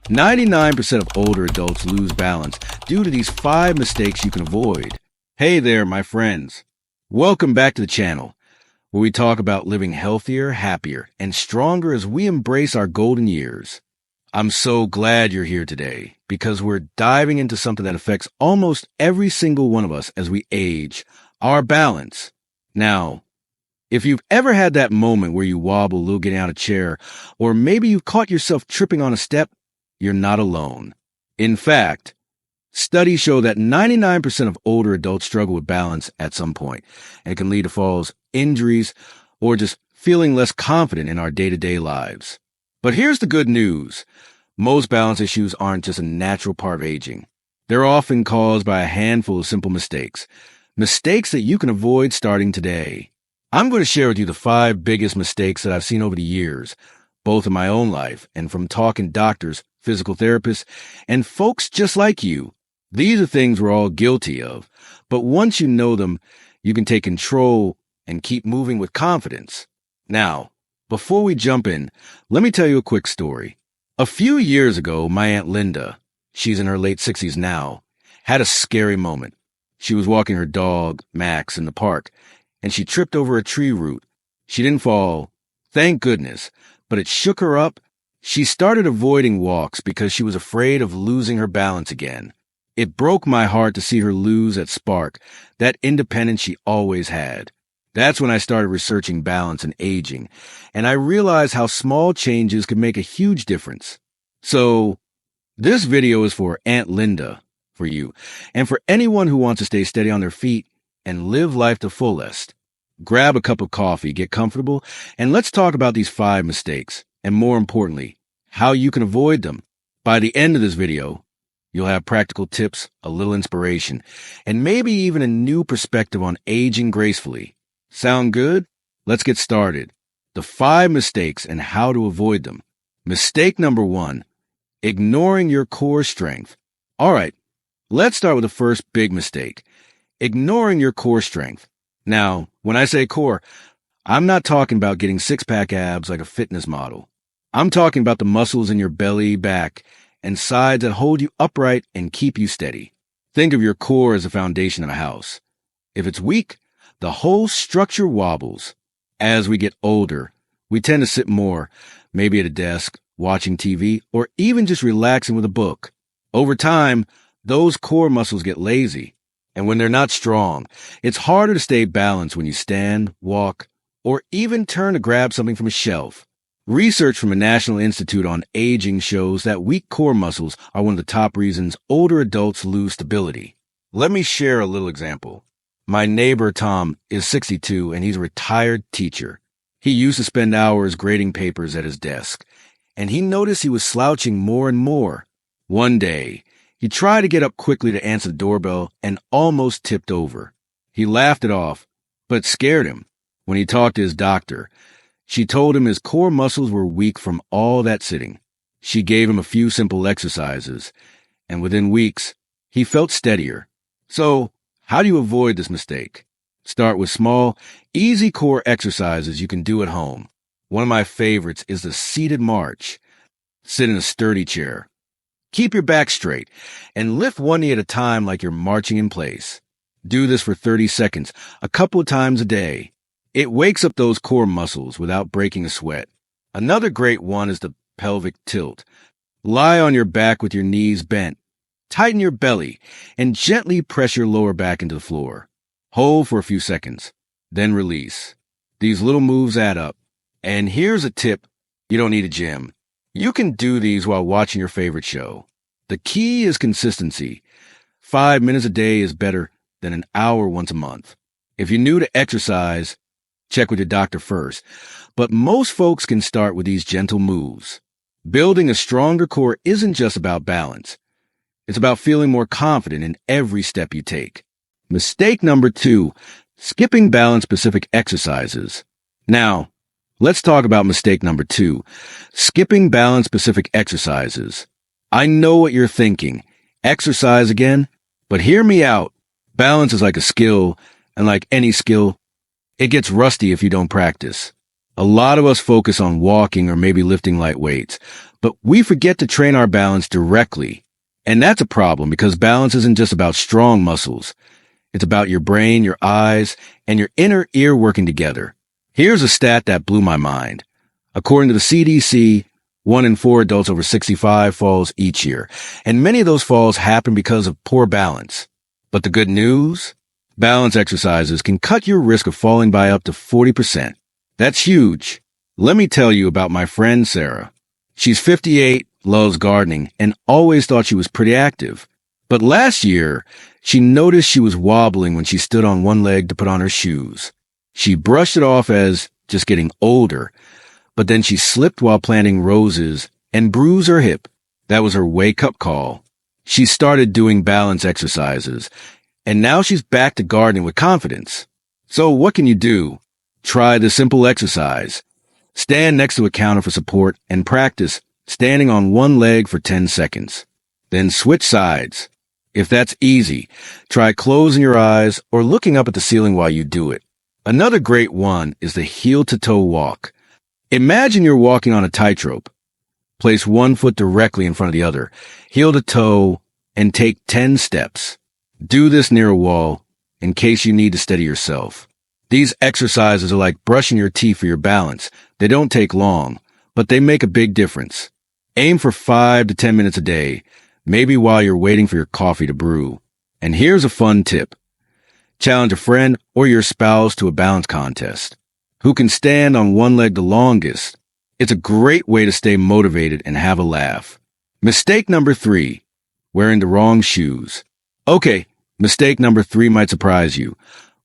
99% of older adults lose balance due to these 5 mistakes you can avoid. Hey there, my friends. Welcome back to the channel, where we talk about living healthier, happier, and stronger as we embrace our golden years. I'm so glad you're here today, because we're diving into something that affects almost every single one of us as we age, our balance. Now, if you've ever had that moment where you wobble a little getting out of a chair, or maybe you caught yourself tripping on a step, you're not alone. In fact, studies show that 99% of older adults struggle with balance at some point, and it can lead to falls, injuries, or just feeling less confident in our day-to-day lives. But here's the good news. Most balance issues aren't just a natural part of aging. They're often caused by a handful of simple mistakes that you can avoid starting today. I'm going to share with you the 5 biggest mistakes that I've seen over the years, both in my own life and from talking doctors, physical therapists, and folks just like you. These are things we're all guilty of, but once you know them, you can take control and keep moving with confidence. Now, before we jump in, let me tell you a quick story. A few years ago, my Aunt Linda, she's in her late 60s now, had a scary moment. She was walking her dog, Max, in the park, and she tripped over a tree root. She didn't fall, thank goodness, but it shook her up. She started avoiding walks because she was afraid of losing her balance again. It broke my heart to see her lose that spark, that independence she always had. That's when I started researching balance and aging, and I realized how small changes could make a huge difference. So, this video is for Aunt Linda, for you, and for anyone who wants to stay steady on their feet and live life to fullest. Grab a cup of coffee, get comfortable, and let's talk about these 5 mistakes, and more importantly, how you can avoid them. By the end of this video, you'll have practical tips, a little inspiration, and maybe even a new perspective on aging gracefully. Sound good? Let's get started. The 5 mistakes and how to avoid them. Mistake number 1, ignoring your core strength. All right, let's start with the first big mistake. Ignoring your core strength. Now, when I say core, I'm not talking about getting six-pack abs like a fitness model. I'm talking about the muscles in your belly, back, and sides that hold you upright and keep you steady. Think of your core as the foundation of a house. If it's weak, the whole structure wobbles. As we get older, we tend to sit more, maybe at a desk, watching TV, or even just relaxing with a book. Over time, those core muscles get lazy. And when they're not strong, it's harder to stay balanced when you stand, walk, or even turn to grab something from a shelf. Research from the National Institute on Aging shows that weak core muscles are one of the top reasons older adults lose stability. Let me share a little example. My neighbor Tom is 62 and he's a retired teacher. He used to spend hours grading papers at his desk, and he noticed he was slouching more and more. One day, he tried to get up quickly to answer the doorbell and almost tipped over. He laughed it off, but it scared him. When he talked to his doctor, she told him his core muscles were weak from all that sitting. She gave him a few simple exercises, and within weeks, he felt steadier. So, how do you avoid this mistake? Start with small, easy core exercises you can do at home. One of my favorites is the seated march. Sit in a sturdy chair. Keep your back straight and lift one knee at a time like you're marching in place. Do this for 30 seconds, a couple of times a day. It wakes up those core muscles without breaking a sweat. Another great one is the pelvic tilt. Lie on your back with your knees bent. Tighten your belly and gently press your lower back into the floor. Hold for a few seconds, then release. These little moves add up. And here's a tip: you don't need a gym. You can do these while watching your favorite show. The key is consistency. 5 minutes a day is better than an hour once a month. If you're new to exercise, check with your doctor first. But most folks can start with these gentle moves. Building a stronger core isn't just about balance. It's about feeling more confident in every step you take. Mistake number 2, skipping balance-specific exercises. Now, let's talk about mistake number 2, skipping balance-specific exercises. I know what you're thinking. Exercise again? But hear me out. Balance is like a skill, and like any skill, it gets rusty if you don't practice. A lot of us focus on walking or maybe lifting light weights, But we forget to train our balance directly. And that's a problem because balance isn't just about strong muscles. It's about your brain, your eyes, and your inner ear working together. Here's a stat that blew my mind. According to the CDC, 1 in 4 adults over 65 falls each year, and many of those falls happen because of poor balance. But the good news? Balance exercises can cut your risk of falling by up to 40%. That's huge. Let me tell you about my friend Sarah. She's 58, loves gardening, and always thought she was pretty active. But last year, she noticed she was wobbling when she stood on one leg to put on her shoes. She brushed it off as just getting older, but then she slipped while planting roses and bruised her hip. That was her wake-up call. She started doing balance exercises, and now she's back to gardening with confidence. So what can you do? Try the simple exercise. Stand next to a counter for support and practice standing on one leg for 10 seconds. Then switch sides. If that's easy, try closing your eyes or looking up at the ceiling while you do it. Another great one is the heel-to-toe walk. Imagine you're walking on a tightrope. Place one foot directly in front of the other, heel to toe, and take 10 steps. Do this near a wall in case you need to steady yourself. These exercises are like brushing your teeth for your balance. They don't take long, but they make a big difference. Aim for 5 to 10 minutes a day, maybe while you're waiting for your coffee to brew. And here's a fun tip. Challenge a friend or your spouse to a balance contest. Who can stand on one leg the longest? It's a great way to stay motivated and have a laugh. Mistake number 3, wearing the wrong shoes. Okay, mistake number 3 might surprise you.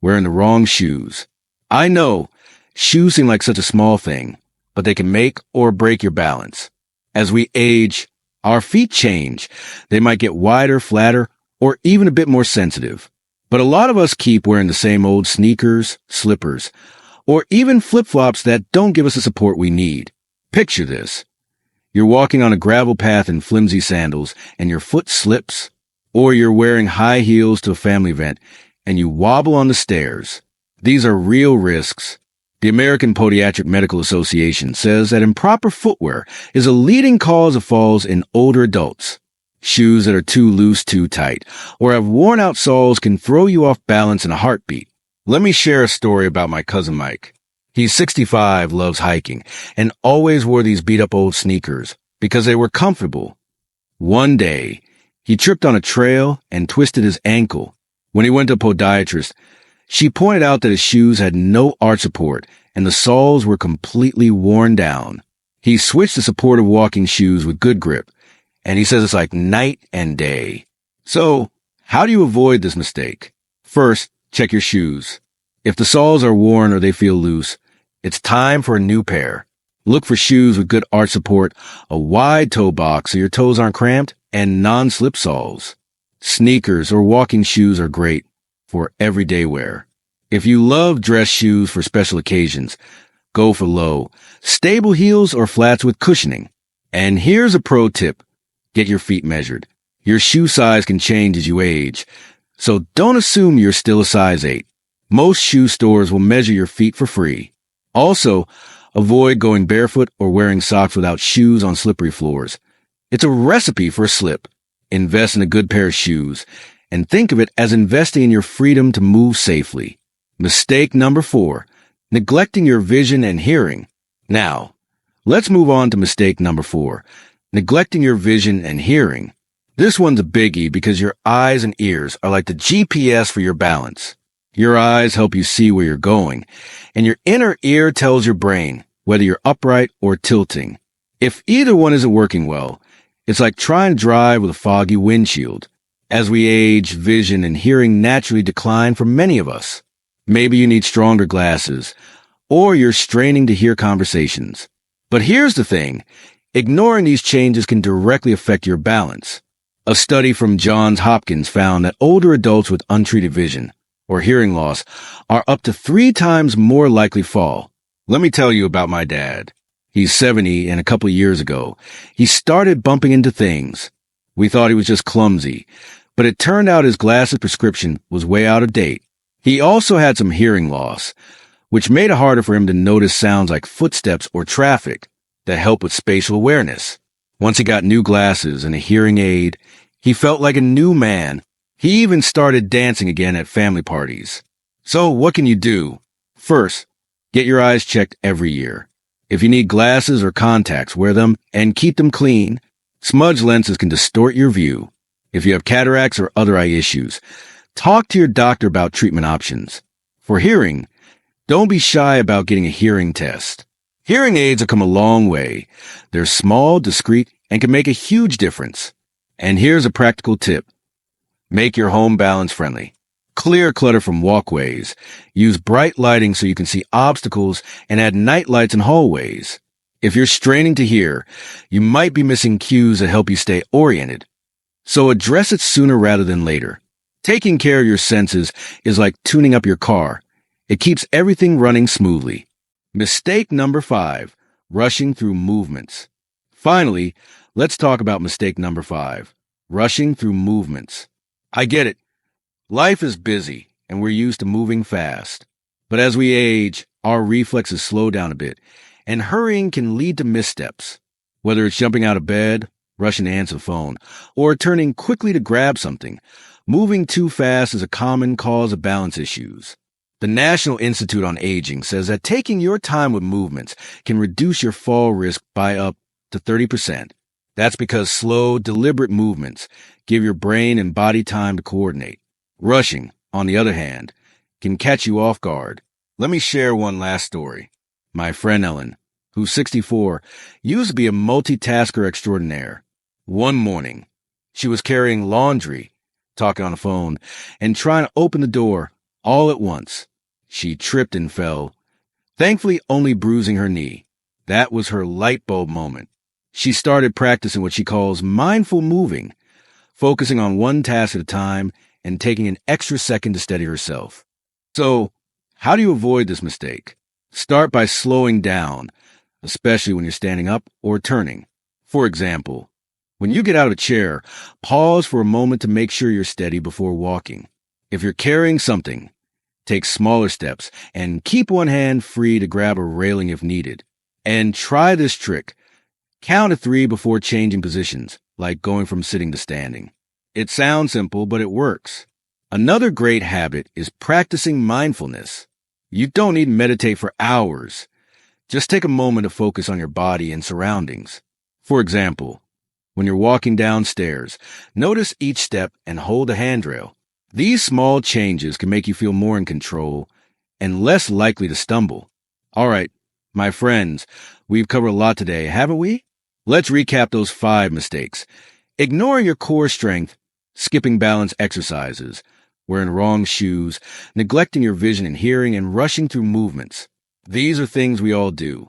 Wearing the wrong shoes. I know, shoes seem like such a small thing, but they can make or break your balance. As we age, our feet change. They might get wider, flatter, or even a bit more sensitive. But a lot of us keep wearing the same old sneakers, slippers, or even flip-flops that don't give us the support we need. Picture this. You're walking on a gravel path in flimsy sandals and your foot slips, or you're wearing high heels to a family event and you wobble on the stairs. These are real risks. The American Podiatric Medical Association says that improper footwear is a leading cause of falls in older adults. Shoes that are too loose, too tight, or have worn out soles can throw you off balance in a heartbeat. Let me share a story about my cousin Mike. He's 65, loves hiking, and always wore these beat-up old sneakers because they were comfortable. One day, he tripped on a trail and twisted his ankle. When he went to a podiatrist, she pointed out that his shoes had no arch support and the soles were completely worn down. He switched to supportive walking shoes with good grip, and he says it's like night and day. So, how do you avoid this mistake? First, check your shoes. If the soles are worn or they feel loose, it's time for a new pair. Look for shoes with good arch support, a wide toe box so your toes aren't cramped, and non-slip soles. Sneakers or walking shoes are great for everyday wear. If you love dress shoes for special occasions, go for low, stable heels or flats with cushioning. And here's a pro tip. Get your feet measured. Your shoe size can change as you age, so don't assume you're still a size 8. Most shoe stores will measure your feet for free. Also, avoid going barefoot or wearing socks without shoes on slippery floors. It's a recipe for a slip. Invest in a good pair of shoes, and think of it as investing in your freedom to move safely. Mistake number 4, neglecting your vision and hearing. Now, let's move on to mistake number 4, neglecting your vision and hearing. This one's a biggie because your eyes and ears are like the GPS for your balance. Your eyes help you see where you're going, and your inner ear tells your brain whether you're upright or tilting. If either one isn't working well, it's like trying to drive with a foggy windshield. As we age, vision and hearing naturally decline for many of us. Maybe you need stronger glasses, or you're straining to hear conversations. But here's the thing, ignoring these changes can directly affect your balance. A study from Johns Hopkins found that older adults with untreated vision or hearing loss are up to 3 times more likely to fall. Let me tell you about my dad. He's 70, and a couple of years ago, he started bumping into things. We thought he was just clumsy, but it turned out his glasses prescription was way out of date. He also had some hearing loss, which made it harder for him to notice sounds like footsteps or traffic that help with spatial awareness. Once he got new glasses and a hearing aid, he felt like a new man. He even started dancing again at family parties. So what can you do? First, get your eyes checked every year. If you need glasses or contacts, wear them and keep them clean. Smudge lenses can distort your view. If you have cataracts or other eye issues, talk to your doctor about treatment options. For hearing, don't be shy about getting a hearing test. Hearing aids have come a long way. They're small, discreet, and can make a huge difference. And here's a practical tip. Make your home balance friendly. Clear clutter from walkways. Use bright lighting so you can see obstacles and add night lights in hallways. If you're straining to hear, you might be missing cues that help you stay oriented. So address it sooner rather than later. Taking care of your senses is like tuning up your car. It keeps everything running smoothly. Mistake number 5, rushing through movements. Finally, let's talk about mistake number 5, rushing through movements. I get it. Life is busy, and we're used to moving fast. But as we age, our reflexes slow down a bit, and hurrying can lead to missteps. Whether it's jumping out of bed, rushing to answer the phone, or turning quickly to grab something, moving too fast is a common cause of balance issues. The National Institute on Aging says that taking your time with movements can reduce your fall risk by up to 30%. That's because slow, deliberate movements give your brain and body time to coordinate. Rushing, on the other hand, can catch you off guard. Let me share one last story. My friend Ellen, who's 64, used to be a multitasker extraordinaire. One morning, she was carrying laundry, talking on the phone, and trying to open the door all at once. She tripped and fell, thankfully only bruising her knee. That was her light bulb moment. She started practicing what she calls mindful moving, focusing on one task at a time and taking an extra second to steady herself. So, how do you avoid this mistake? Start by slowing down, especially when you're standing up or turning. For example, when you get out of a chair, pause for a moment to make sure you're steady before walking. If you're carrying something, take smaller steps and keep one hand free to grab a railing if needed. And try this trick. Count to 3 before changing positions, like going from sitting to standing. It sounds simple, but it works. Another great habit is practicing mindfulness. You don't need to meditate for hours. Just take a moment to focus on your body and surroundings. For example, when you're walking downstairs, notice each step and hold a handrail. These small changes can make you feel more in control and less likely to stumble. All right, my friends, we've covered a lot today, haven't we? Let's recap those 5 mistakes. Ignoring your core strength, skipping balance exercises, wearing wrong shoes, neglecting your vision and hearing, and rushing through movements. These are things we all do,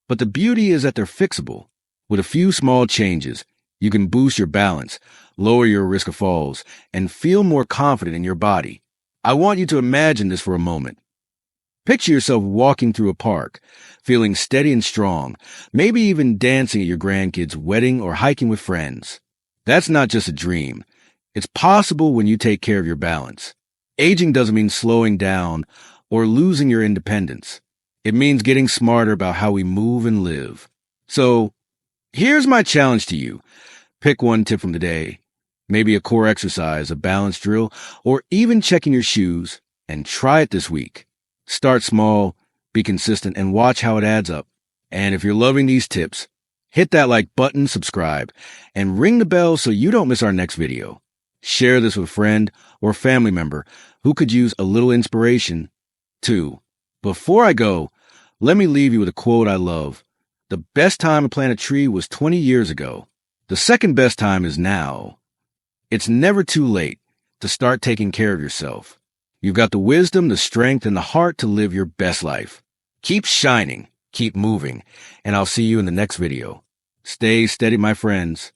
but the beauty is that they're fixable. With a few small changes, you can boost your balance, lower your risk of falls, and feel more confident in your body. I want you to imagine this for a moment. Picture yourself walking through a park, feeling steady and strong, maybe even dancing at your grandkids' wedding or hiking with friends. That's not just a dream. It's possible when you take care of your balance. Aging doesn't mean slowing down or losing your independence. It means getting smarter about how we move and live. So, here's my challenge to you. Pick one tip from the day, maybe a core exercise, a balance drill, or even checking your shoes, and try it this week. Start small, be consistent, and watch how it adds up. And if you're loving these tips, hit that like button, subscribe, and ring the bell so you don't miss our next video. Share this with a friend or family member who could use a little inspiration, too. Before I go, let me leave you with a quote I love. The best time to plant a tree was 20 years ago. The second best time is now. It's never too late to start taking care of yourself. You've got the wisdom, the strength, and the heart to live your best life. Keep shining, keep moving, and I'll see you in the next video. Stay steady, my friends.